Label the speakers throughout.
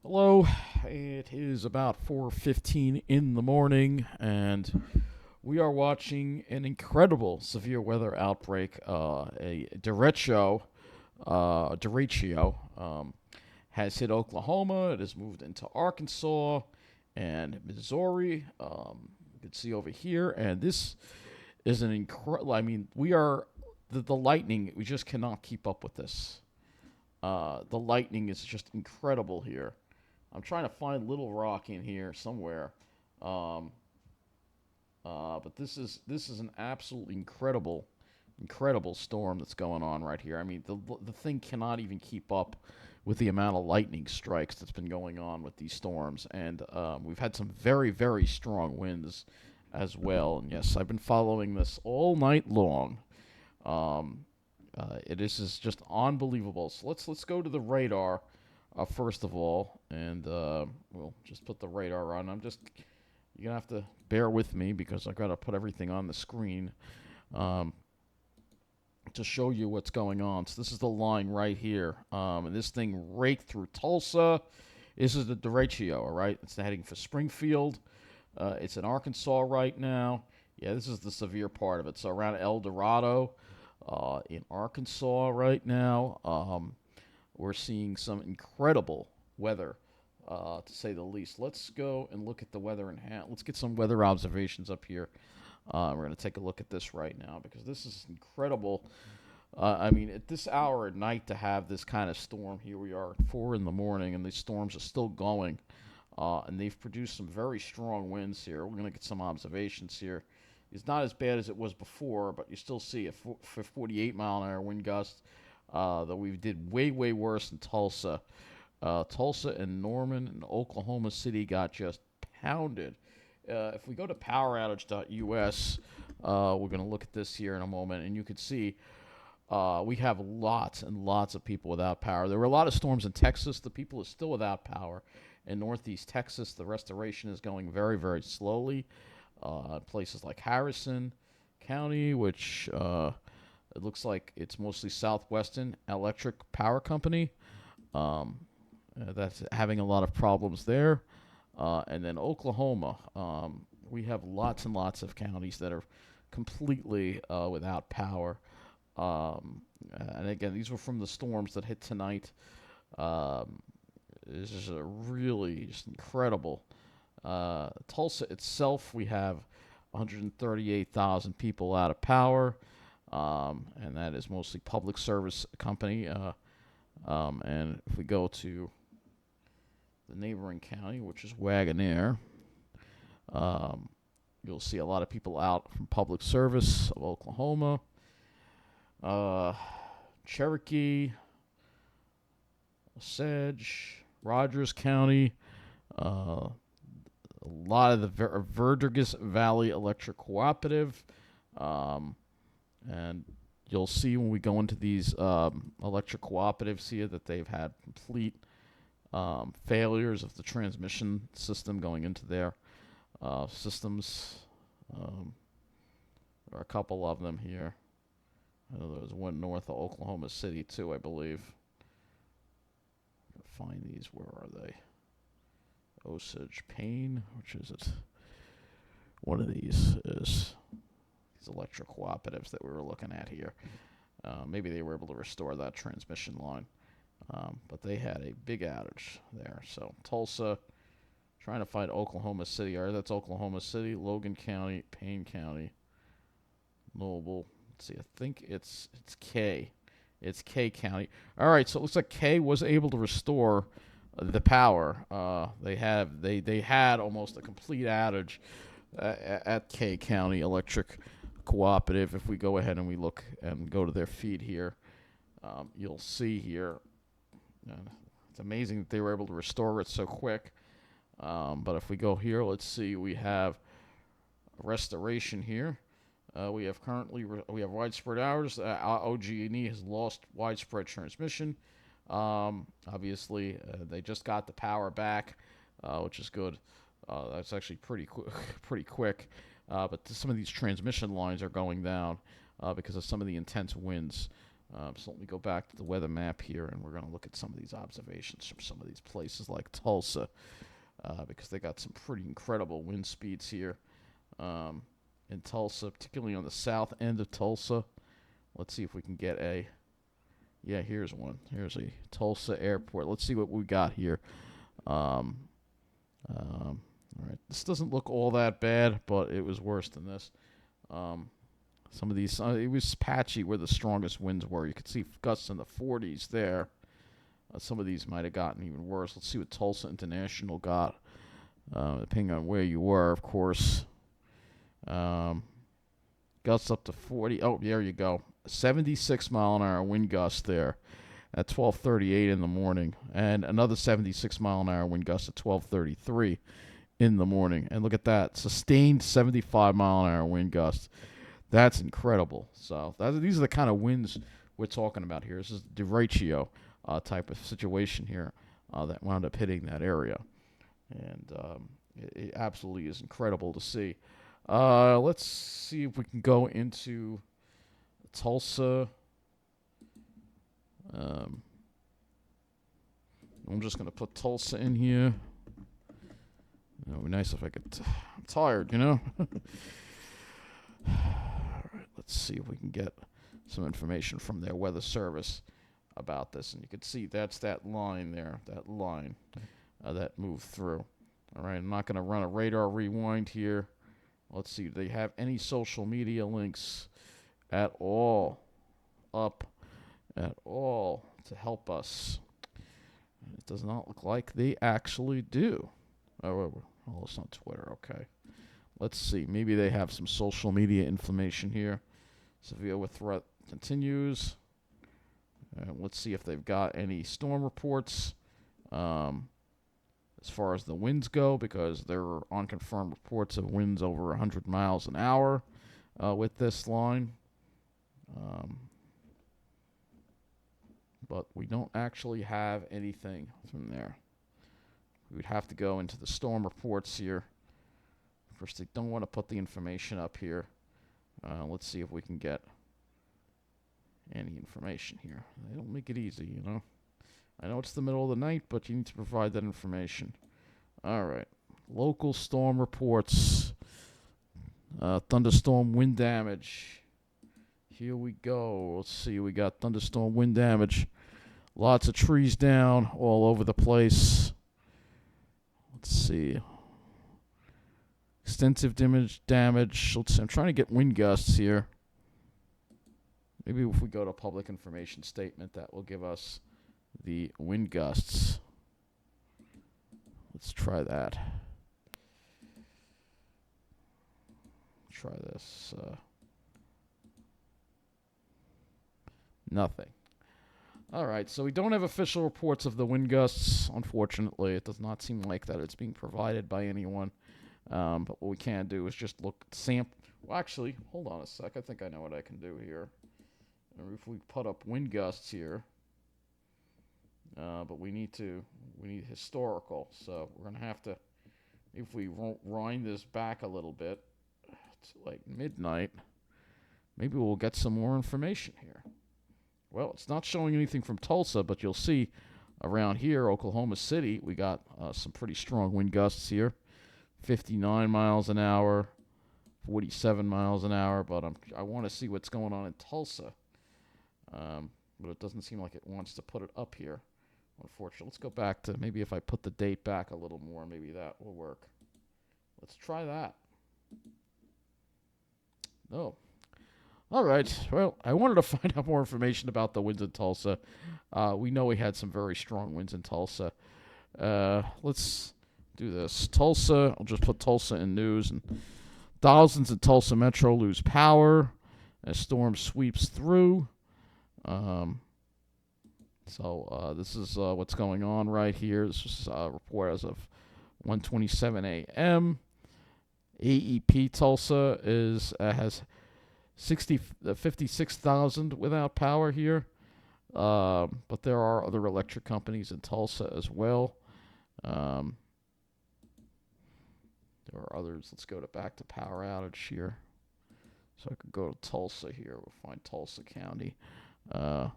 Speaker 1: Hello, it is about 4:15 in the morning, and we are watching an incredible severe weather outbreak. A derecho has hit Oklahoma. It has moved into Arkansas and Missouri. You can see over here, and this is an incredible. I mean, we are the lightning. We just cannot keep up with this. The lightning is just incredible here. I'm trying to find Little Rock in here somewhere. Um, but this is an absolutely incredible storm that's going on right here. I mean, the thing cannot even keep up with the amount of lightning strikes that's been going on with these storms, and we've had some very strong winds as well. And yes, I've been following this all night long. Um, it is just unbelievable. So let's go to the radar first of all, and we'll just put the radar on. You're gonna have to bear with me because I gotta put everything on the screen um, to show you what's going on. So this is the line right here, and this thing raked through Tulsa. This is the Derecho, all right? It's heading for Springfield. It's in Arkansas right now. Yeah, this is the severe part of it. So around El Dorado, in Arkansas right now. We're seeing some incredible weather, to say the least. Let's go and look at the weather in hand. Let's get some weather observations up here. We're going to take a look at this right now because this is incredible. I mean, at this hour at night to have this kind of storm, here we are at 4 in the morning, and these storms are still going. And they've produced some very strong winds here. We're going to get some observations here. It's not as bad as it was before, but you still see a 48-mile-an-hour wind gust. Though we did way worse in Tulsa. Tulsa and Norman and Oklahoma City got just pounded. If we go to poweroutage.us, we're going to look at this here in a moment, and you can see we have lots and lots of people without power. There were a lot of storms in Texas. The people are still without power. In northeast Texas, the restoration is going very slowly. Places like Harrison County, which it looks like it's mostly Southwestern Electric Power Company. That's having a lot of problems there. And then Oklahoma, we have lots and lots of counties that are completely without power. And again, these were from the storms that hit tonight. This is a really just incredible. Tulsa itself, we have 138,000 people out of power, and that is mostly public service company. And if we go to the neighboring county, which is Wagoner, you'll see a lot of people out from public service of Oklahoma. Cherokee, Osage, Rogers County, a lot of the Verdigris Valley Electric Cooperative, and you'll see when we go into these electric cooperatives here that they've had complete failures of the transmission system going into their systems. There are a couple of them here. I know there's one north of Oklahoma City too, I believe. Find these. Where are they? Osage Payne, which is it? One of these is these electric cooperatives that we were looking at here. Maybe they were able to restore that transmission line, but they had a big outage there. So Tulsa, trying to find Oklahoma City. All right, that's Oklahoma City, Logan County, Payne County, Noble. Let's see, I think it's K. It's K County. All right, so it looks like K was able to restore the power. They had almost a complete outage at K County Electric Cooperative. If we go ahead and we look and go to their feed here, you'll see here. It's amazing that they were able to restore it so quick. But if we go here, let's see. We have restoration here. We have widespread hours. OG&E has lost widespread transmission. Obviously, they just got the power back, which is good. That's actually pretty quick. But some of these transmission lines are going down because of some of the intense winds So let me go back to the weather map here, and we're going to look at some of these observations from some of these places like Tulsa, because they got some pretty incredible wind speeds here in Tulsa, particularly on the south end of Tulsa. Let's see if we can get a... Yeah, here's one. Here's a Tulsa airport. Let's see what we got here. All right, this doesn't look all that bad, but it was worse than this. Some of these, it was patchy where the strongest winds were. You could see gusts in the 40s there. Some of these might have gotten even worse. Let's see what Tulsa International got, depending on where you were, of course. Gusts up to 40. Oh, there you go. 76 mile an hour wind gust there at 12:38 in the morning, and another 76 mile an hour wind gust at 12:33 in the morning. And look at that, sustained 75 mile an hour wind gust. That's incredible. So these are the kind of winds we're talking about here. This is the Derecho type of situation here that wound up hitting that area. And it absolutely is incredible to see. Let's see if we can go into Tulsa. I'm just going to put Tulsa in here. It would be nice if I could... I'm tired, you know? Let's see if we can get some information from their weather service about this. And you can see that's that line there, that line that moved through. All right, I'm not going to run a radar rewind here. Let's see, do they have any social media links at all up at all to help us? It does not look like they actually do. Oh, it's on Twitter, okay. Let's see, maybe they have some social media information here. Severe with threat continues. Let's see if they've got any storm reports as far as the winds go, because there are unconfirmed reports of winds over 100 miles an hour with this line. But we don't actually have anything from there. We would have to go into the storm reports here. First, they don't want to put the information up here. Let's see if we can get any information here. They don't make it easy, you know. I know it's the middle of the night, but you need to provide that information. All right. Local storm reports. Thunderstorm wind damage. Here we go. Let's see. We got thunderstorm wind damage. Lots of trees down all over the place. Let's see. Extensive damage. Let's see. I'm trying to get wind gusts here. Maybe if we go to public information statement, that will give us the wind gusts. Let's try that. Try this. Nothing. All right, so we don't have official reports of the wind gusts, unfortunately. It does not seem like that it's being provided by anyone. But what we can do is just look at Well, actually, hold on a sec. I think I know what I can do here. If we put up wind gusts here, but we need historical. So we're going to have to, if we wind this back a little bit to like midnight, maybe we'll get some more information here. Well, it's not showing anything from Tulsa, but you'll see around here, Oklahoma City, we got some pretty strong wind gusts here. 59 miles an hour, 47 miles an hour, but I want to see what's going on in Tulsa. But it doesn't seem like it wants to put it up here, unfortunately. Let's go back to, maybe if I put the date back a little more, maybe that will work. Let's try that. No. All right. Well, I wanted to find out more information about the winds in Tulsa. We know we had some very strong winds in Tulsa. Let's do this. Tulsa, I'll just put Tulsa in news. And thousands in Tulsa Metro lose power as storm sweeps through. This is what's going on right here. This is a report as of 1:27 a.m. AEP Tulsa has 56,000 without power here. But there are other electric companies in Tulsa as well. There are others. Let's go back to power outage here. So I could go to Tulsa here. We'll find Tulsa County. Uh,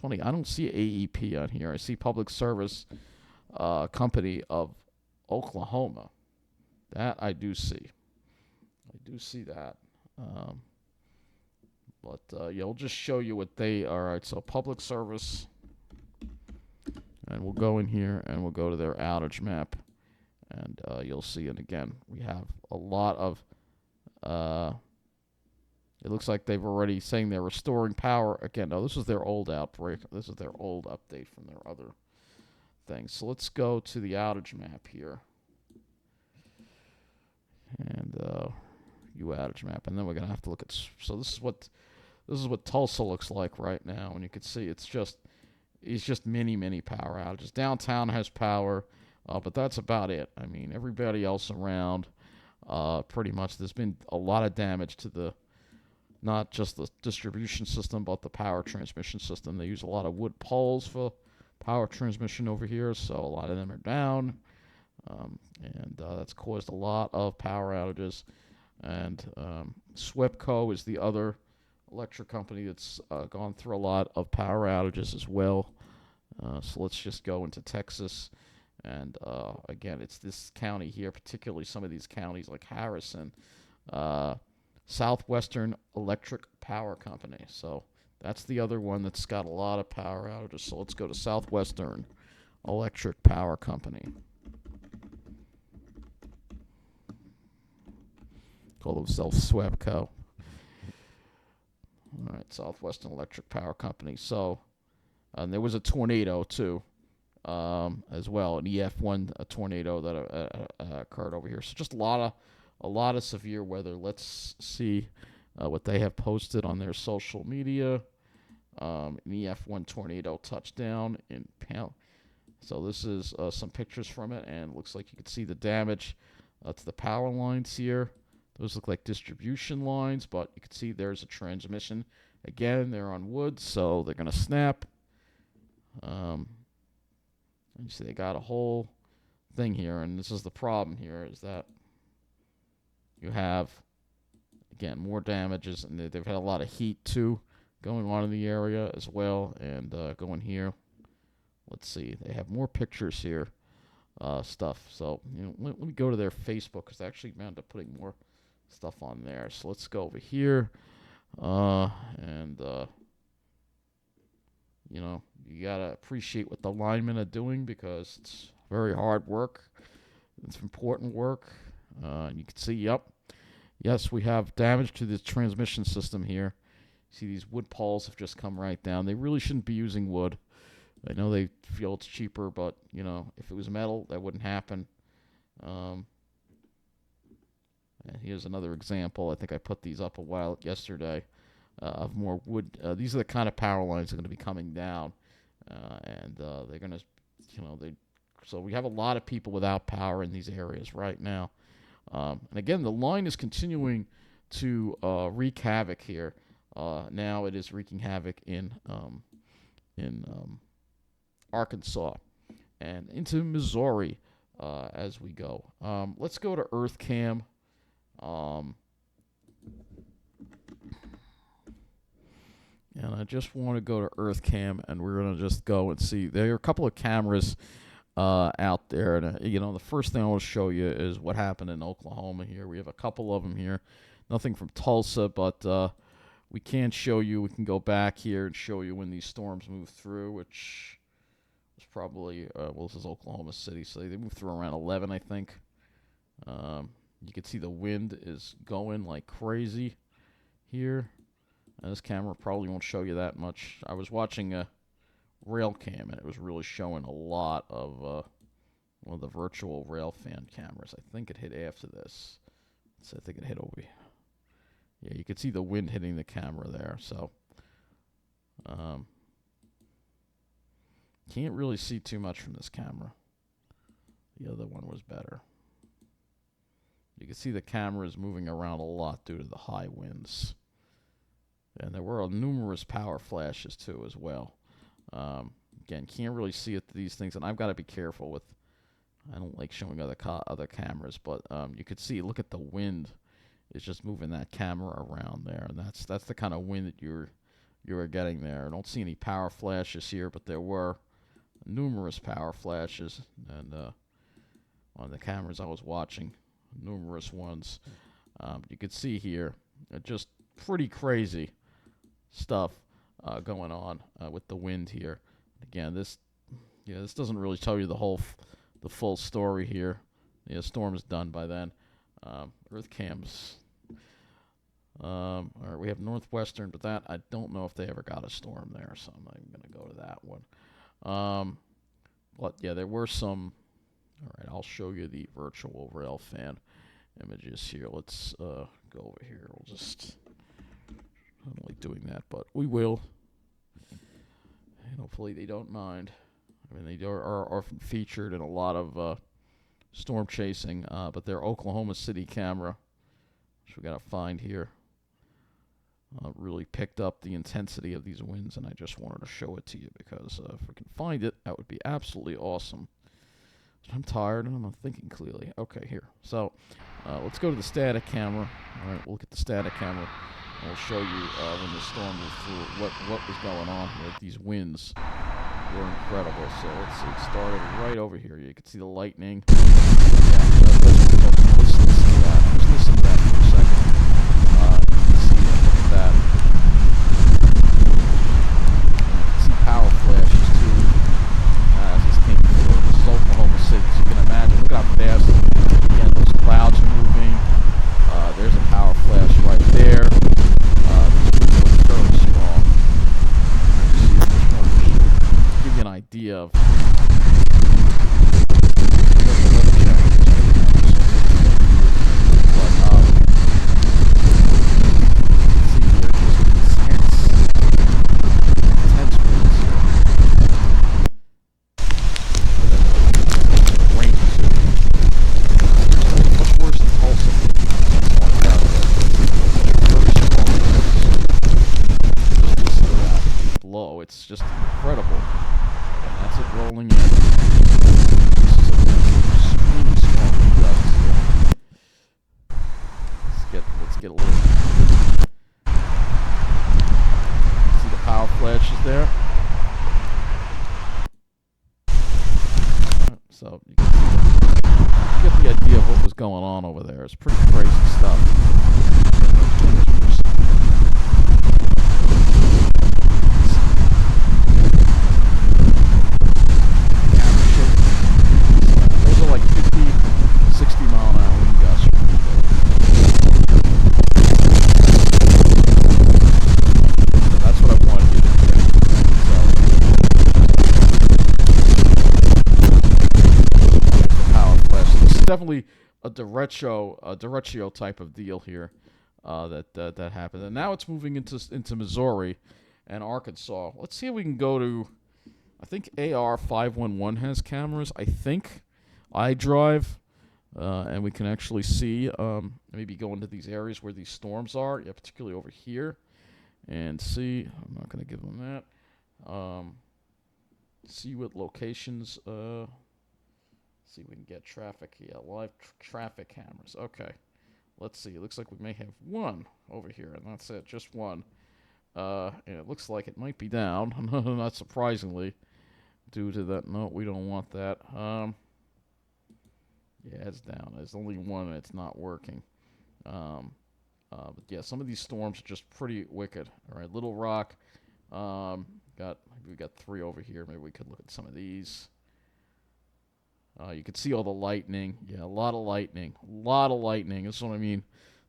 Speaker 1: Funny, I don't see AEP on here. I see Public Service Company of Oklahoma. That I do see. I do see that. Um, but yeah, we'll just show you what they are. All right, so Public Service, and we'll go in here and we'll go to their outage map, and you'll see. And again, we have a lot of. It looks like they've already saying they're restoring power again. No, this is their old outbreak. This is their old update from their other things. So let's go to the outage map here, and view outage map, and then we're gonna have to look at. So this is what Tulsa looks like right now, and you can see it's just many power outages. Downtown has power, but that's about it. I mean, everybody else around, pretty much, there's been a lot of damage to the not just the distribution system, but the power transmission system. They use a lot of wood poles for power transmission over here, so a lot of them are down, and that's caused a lot of power outages. And SWEPCO is the other electric company that's gone through a lot of power outages as well. So let's just go into Texas. And again, it's this county here, particularly some of these counties like Harrison, Southwestern Electric Power Company. So that's the other one that's got a lot of power outages. So let's go to Southwestern Electric Power Company. Call themselves SWEPCO. All right, Southwestern Electric Power Company. So, and there was a tornado too, as well, an EF1 tornado that occurred over here. So just a lot of severe weather. Let's see what they have posted on their social media. An EF1 tornado touchdown in Pound. So this is some pictures from it, and it looks like you can see the damage to the power lines here. Those look like distribution lines, but you can see there's a transmission. Again, they're on wood, so they're going to snap. And you see they got a whole thing here, and this is the problem here, is that you have, again, more damages, and they've had a lot of heat, too, going on in the area as well. And going here, let's see, they have more pictures here, stuff. So, let me go to their Facebook, because they actually wound up putting more stuff on there. So let's go over here, and you gotta appreciate what the linemen are doing, because it's very hard work. It's important work. And you can see, yes, we have damage to the transmission system here. See, these wood poles have just come right down. They really shouldn't be using wood. I know they feel it's cheaper, but if it was metal, that wouldn't happen. And here's another example. I think I put these up yesterday of more wood. These are the kind of power lines that are going to be coming down, and they're going to, so we have a lot of people without power in these areas right now. And again, the line is continuing to wreak havoc here. Now it is wreaking havoc in Arkansas and into Missouri as we go. Let's go to EarthCam. And I just want to go to EarthCam, and we're going to just go and see. There are a couple of cameras out there. And, the first thing I want to show you is what happened in Oklahoma here. We have a couple of them here. Nothing from Tulsa, but we can show you. We can go back here and show you when these storms move through, which was probably, this is Oklahoma City, so they moved through around 11, I think. You can see the wind is going like crazy here. And this camera probably won't show you that much. I was watching a rail cam, and it was really showing a lot of one of the virtual rail fan cameras. I think it hit after this. So I think it hit over here. Yeah, you can see the wind hitting the camera there. So can't really see too much from this camera. The other one was better. You can see the camera is moving around a lot due to the high winds. And there were numerous power flashes, too, as well. Again, can't really see it, these things, and I've got to be careful with, I don't like showing other cameras, but you could see, look at the wind. It's just moving that camera around there, and that's the kind of wind that you're you were getting there. I don't see any power flashes here, but there were numerous power flashes, and on the cameras I was watching, numerous ones. You could see here just pretty crazy stuff going on with the wind here. Again, this doesn't really tell you the full story here. The storm's done by then. Earth cams. All right, we have Northwestern, but that I don't know if they ever got a storm there, so I'm not even going to go to that one. But yeah, there were some. All right, I'll show you the virtual rail fan images here. Let's go over here. We'll just. I don't like doing that, but we will. And hopefully they don't mind. I mean, they are often featured in a lot of storm chasing, but their Oklahoma City camera, which we got to find here, really picked up the intensity of these winds, and I just wanted to show it to you because if we can find it, that would be absolutely awesome. I'm tired and I'm not thinking clearly. Okay, here. So let's go to the static camera. All right, we'll look at the static camera. And we'll show you when the storm moved through what was going on here. These winds were incredible. So let's see. It started right over here. You can see the lightning. Yeah, that's what listen to that. Just listen to that for a second. You can see it. Look at that. You can see power flashes too as this came through. This is Oklahoma City. So you can imagine. Look how fast. Again, those clouds are moving. There's a power flash right there. These winds look very strong. Give you an idea of it's just incredible. And that's it rolling in. This is a extremely strong gusts here. Let's get a little. See the power flashes there. So you can see you get the idea of what was going on over there. It's pretty crazy stuff. Definitely a Derecho type of deal here that happened, and now it's moving into Missouri and Arkansas. Let's see if we can go to. I think AR 511 has cameras. I think iDrive, and we can actually see maybe go into these areas where these storms are. Yeah, particularly over here, and see. I'm not going to give them that. See what locations. See if we can get traffic here. Live traffic cameras. Okay. Let's see. It looks like we may have one over here, and that's it. Just one. And it looks like it might be down, not surprisingly, due to that. No, we don't want that. Yeah, it's down. There's only one, and it's not working. But yeah, some of these storms are just pretty wicked. All right, Little Rock. We got three over here. Maybe we could look at some of these. You can see all the lightning. Yeah, a lot of lightning. That's what I mean.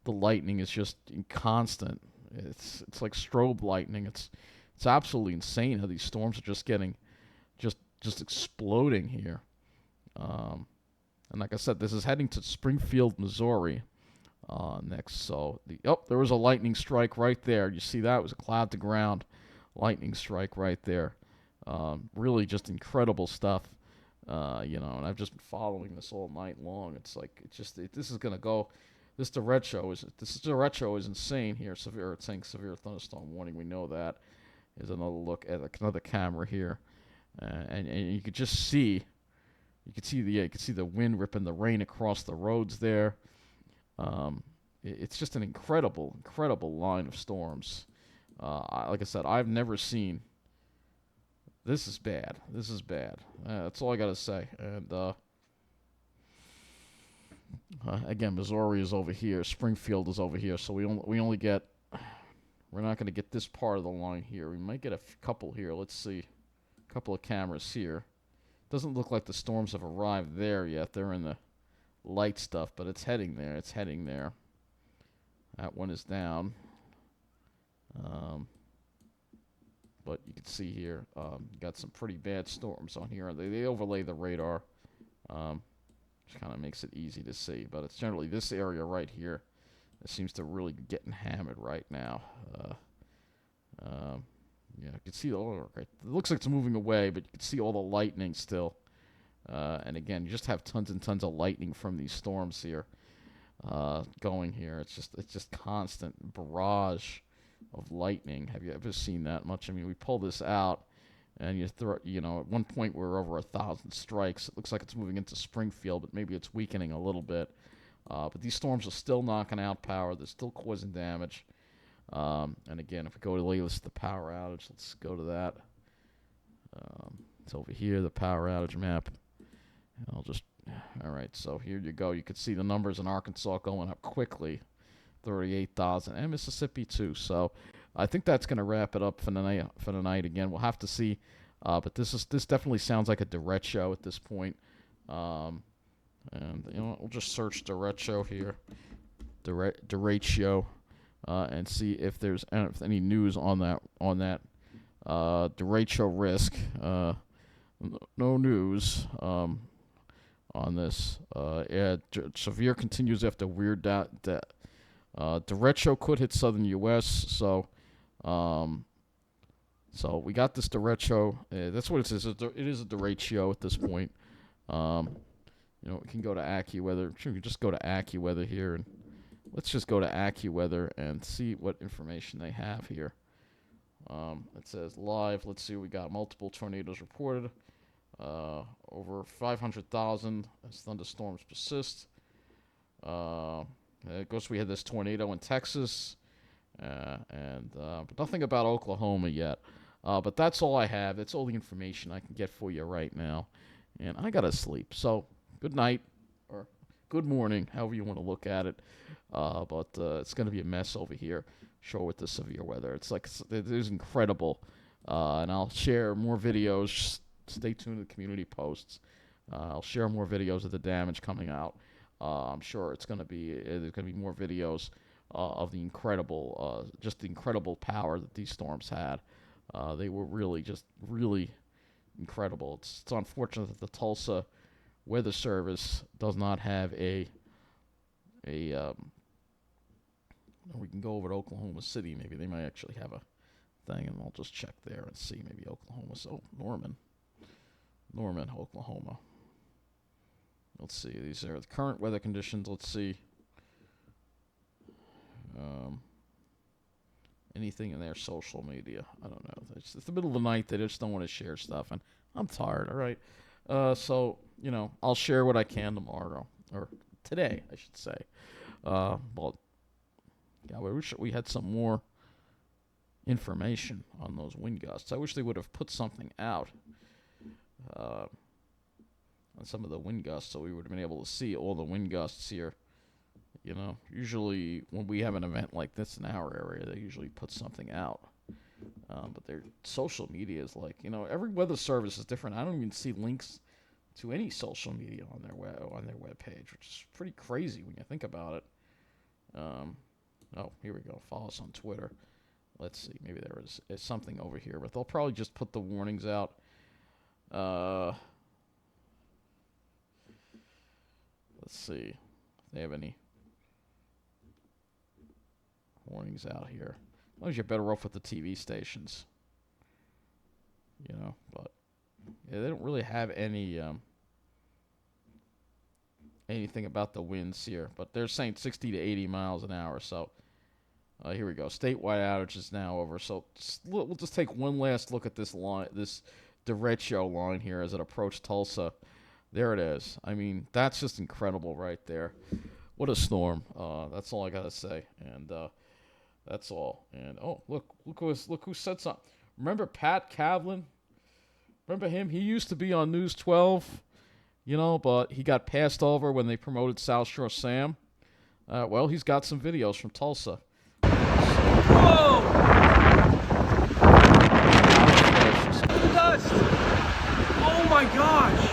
Speaker 1: The lightning is just constant. It's like strobe lightning. It's absolutely insane how these storms are just getting just exploding here. And like I said, this is heading to Springfield, Missouri next. So there was a lightning strike right there. You see that? It was a cloud to ground lightning strike right there. Really just incredible stuff. And I've just been following this all night long. It's like this is gonna go. This derecho is insane here. It's saying severe thunderstorm warning. We know that. Here's another look at another camera here, and you could just see. You can see the wind ripping the rain across the roads there. It's just an incredible line of storms Like I said, I've never seen. This is bad. This is bad. That's all I gotta say. And again, Missouri is over here. Springfield is over here. So we only get. We're not gonna get this part of the line here. We might get a couple here. Let's see. A couple of cameras here. Doesn't look like the storms have arrived there yet. They're in the light stuff, but it's heading there. It's heading there. That one is down. But you can see here, got some pretty bad storms on here. They overlay the radar, which kind of makes it easy to see. But it's generally this area right here that seems to really be getting hammered right now. Yeah, you can see it looks like it's moving away, but you can see all the lightning still. And again, you just have tons and tons of lightning from these storms here going here. It's just constant barrage of lightning. Have you ever seen that much? I mean, we pull this out, and at one point we're over 1,000 strikes. It looks like it's moving into Springfield, but maybe it's weakening a little bit. But these storms are still knocking out power. They're still causing damage. And again, if we go to the power outage, let's go to that. It's over here, the power outage map. All right, so here you go. You can see the numbers in Arkansas going up quickly, 38,000, and Mississippi too. So I think that's going to wrap it up for the night. Again, we'll have to see. But this definitely sounds like a Derecho at this point. And we'll just search Derecho here, Derecho, and see if there's any news on that Derecho risk. No news on this. Severe continues after weird Derecho could hit southern U.S. So we got this Derecho. That's what it is. It is a Derecho at this point. We can go to AccuWeather. Sure, we can just go to AccuWeather here, and let's just go to AccuWeather and see what information they have here. It says live. Let's see. We got multiple tornadoes reported. Over 500,000 as thunderstorms persist. Of course, we had this tornado in Texas, but nothing about Oklahoma yet. But that's all I have. That's all the information I can get for you right now. And I gotta sleep. So good night or good morning, however you want to look at it. But it's gonna be a mess over here. Sure, with the severe weather, it is incredible. And I'll share more videos. Stay tuned to the community posts. I'll share more videos of the damage coming out. I'm sure there's going to be more videos of the incredible power that these storms had. They were really incredible. It's unfortunate that the Tulsa Weather Service does not have a we can go over to Oklahoma City. Maybe they might actually have a thing, and I'll just check there and see. Maybe Oklahoma. So Norman, Oklahoma. Let's see. These are the current weather conditions. Let's see. Anything in their social media. I don't know. It's the middle of the night. They just don't want to share stuff. And I'm tired, all right? So, I'll share what I can tomorrow. Or today, I should say. But, yeah, we wish we had some more information on those wind gusts. I wish they would have put something out on some of the wind gusts, so we would have been able to see all the wind gusts here. Usually when we have an event like this in our area, they usually put something out. But their social media is every weather service is different. I don't even see links to any social media on their web page, which is pretty crazy when you think about it. Here we go. Follow us on Twitter. Let's see. Maybe there is something over here, but they'll probably just put the warnings out. Let's see if they have any warnings out here. As long as you're better off with the TV stations, but yeah, they don't really have any anything about the winds here. But they're saying 60 to 80 miles an hour. So here we go. Statewide outage is now over. So we'll just take one last look at this line, this Derecho line here as it approached Tulsa. There it is. I mean, that's just incredible right there. What a storm. That's all I got to say. And That's all. And oh, look who said something. Remember Pat Cavlin? Remember him? He used to be on News 12, but he got passed over when they promoted South Shore Sam. Well, he's got some videos from Tulsa.
Speaker 2: Whoa! Dust! Oh my gosh!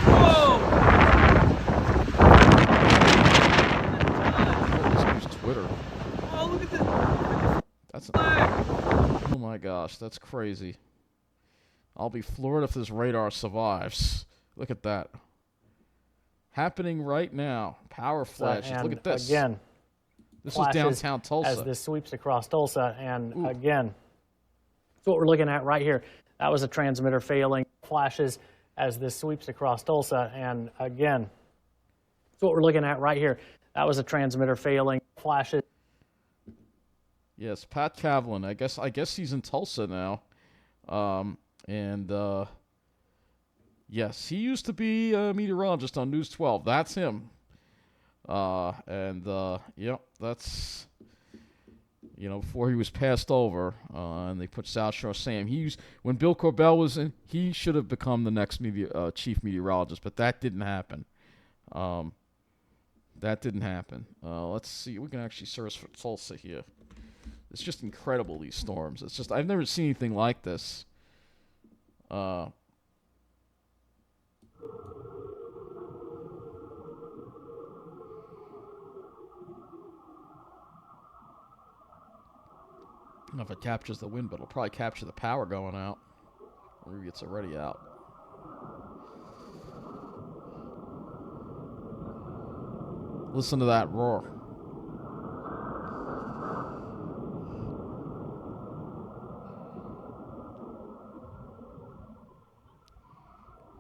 Speaker 2: Whoa!
Speaker 1: Twitter.
Speaker 2: Oh, look at this!
Speaker 1: That's oh my gosh, that's crazy. I'll be floored if this radar survives. Look at that. Happening right now. Power flashes. Look at this.
Speaker 3: Again,
Speaker 1: this is downtown Tulsa.
Speaker 3: As this sweeps across Tulsa, and again, that's what we're looking at right here. That was a transmitter failing. Flashes as this sweeps across Tulsa, and again, that's what we're looking at right here. That was a transmitter failing. Flashes.
Speaker 1: Yes, Pat Cavlin. I guess he's in Tulsa now. Yes, he used to be a meteorologist on News 12. That's him. Yep, that's, before he was passed over, and they put South Shore Sam. When Bill Corbell was in, he should have become the next chief meteorologist, but that didn't happen. Let's see. We can actually search for Tulsa here. It's just incredible, these storms. It's just, I've never seen anything like this. I don't know if it captures the wind, but it'll probably capture the power going out. Or maybe it's already out. Listen to that roar.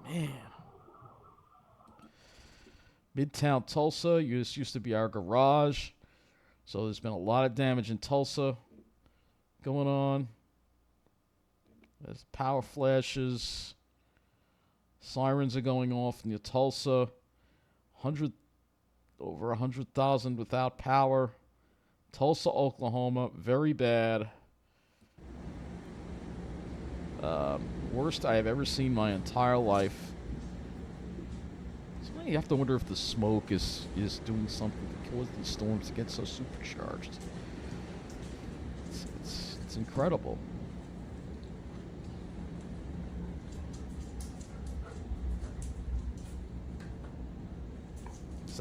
Speaker 1: Man. Midtown Tulsa. This used to be our garage. So there's been a lot of damage in Tulsa going on. There's power flashes. Sirens are going off near Tulsa. Over 100,000 without power. Tulsa, Oklahoma, very bad. Worst I have ever seen my entire life. So you have to wonder if the smoke is doing something to cause these storms to get so supercharged. It's incredible.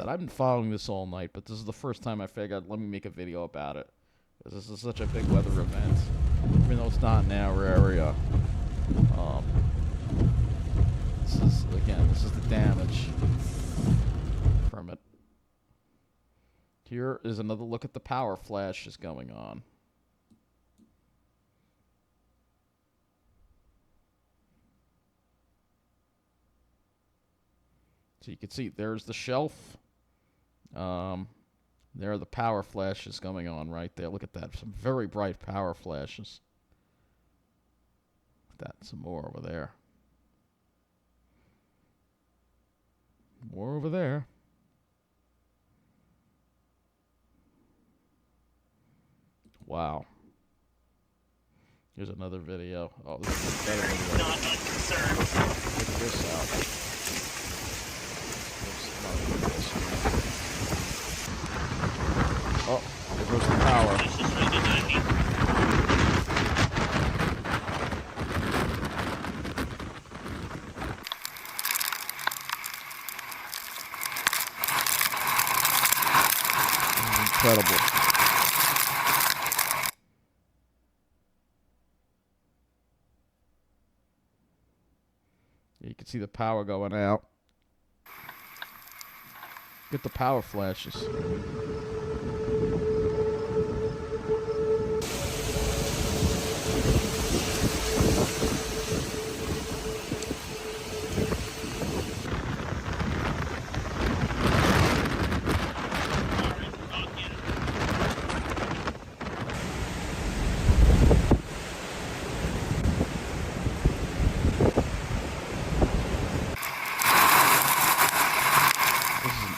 Speaker 1: I've been following this all night, but this is the first time I figured, let me make a video about it. Because this is such a big weather event, even though it's not in our area. This is the damage from it. Here is another look at the power flashes going on. So you can see there's the shelf. There are the power flashes going on right there. Look at that. Some very bright power flashes. Some more over there. More over there. Wow. Here's another video. Oh, this is a better video. Not unconcerned. Check this out. Oh, there goes the power. Incredible. You can see the power going out. Get the power flashes.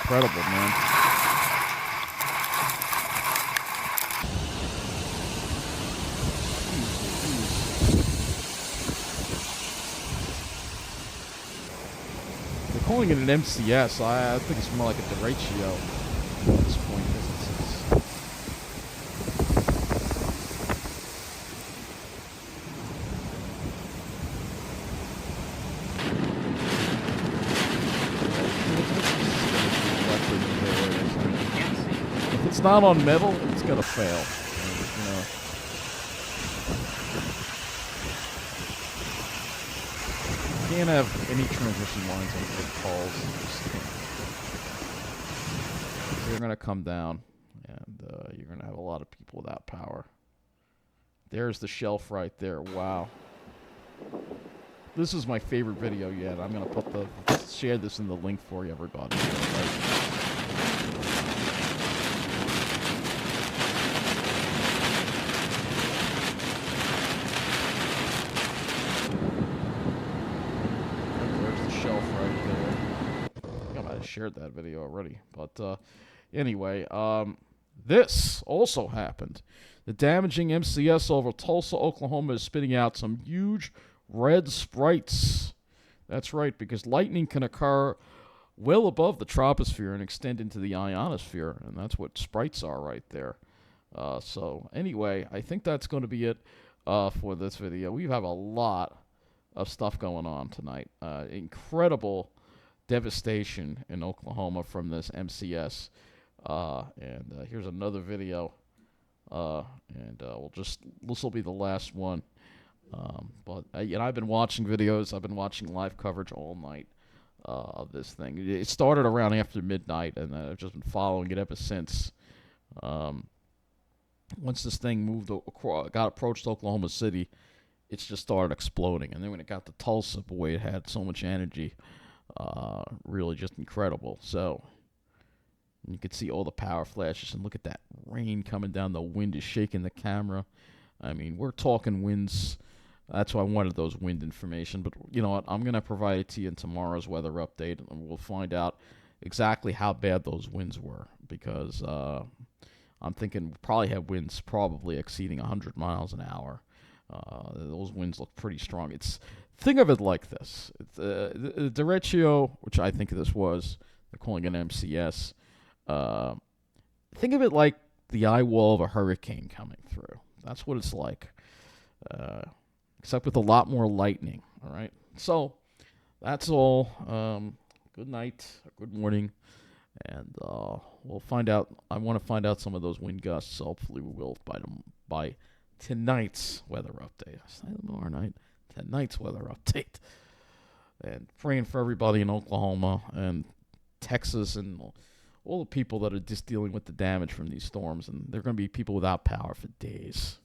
Speaker 1: Incredible, man. calling it an MCS. I think it's more like a Derecho at this point. If it's not on metal, it's gonna fail. You know. Can't have any transmission lines on big poles. They're gonna come down, and you're gonna have a lot of people without power. There's the shelf right there. Wow. This is my favorite video yet. I'm gonna share this in the link for you, everybody. Shared that video already, but anyway, this also happened. The damaging MCS over Tulsa, Oklahoma is spitting out some huge red sprites. That's right, because lightning can occur well above the troposphere and extend into the ionosphere, and that's what sprites are right there. So anyway, I think that's going to be it for this video. We have a lot of stuff going on tonight. Incredible devastation in Oklahoma from this MCS. And here's another video. This will be the last one. But I've been watching videos. I've been watching live coverage all night of this thing. It started around after midnight, and I've just been following it ever since. Once this thing got approached Oklahoma City, it's just started exploding. And then when it got to Tulsa, boy, it had so much energy. Really just incredible. So you can see all the power flashes, and look at that rain coming down. The wind is shaking the camera. I mean, we're talking winds. That's why I wanted those wind information. But you know what? I'm going to provide it to you in tomorrow's weather update, and we'll find out exactly how bad those winds were, because I'm thinking we'll probably have winds probably exceeding 100 miles an hour. Those winds look pretty strong. Think of it like this. The Derecho, which I think this was, they're calling it an MCS. Think of it like the eye wall of a hurricane coming through. That's what it's like, except with a lot more lightning, all right? So that's all. Good night, good morning, and we'll find out. I want to find out some of those wind gusts. Hopefully we will by tonight's weather update. I said tomorrow night. Tonight's weather update. And praying for everybody in Oklahoma and Texas and all the people that are just dealing with the damage from these storms. And they're going to be people without power for days.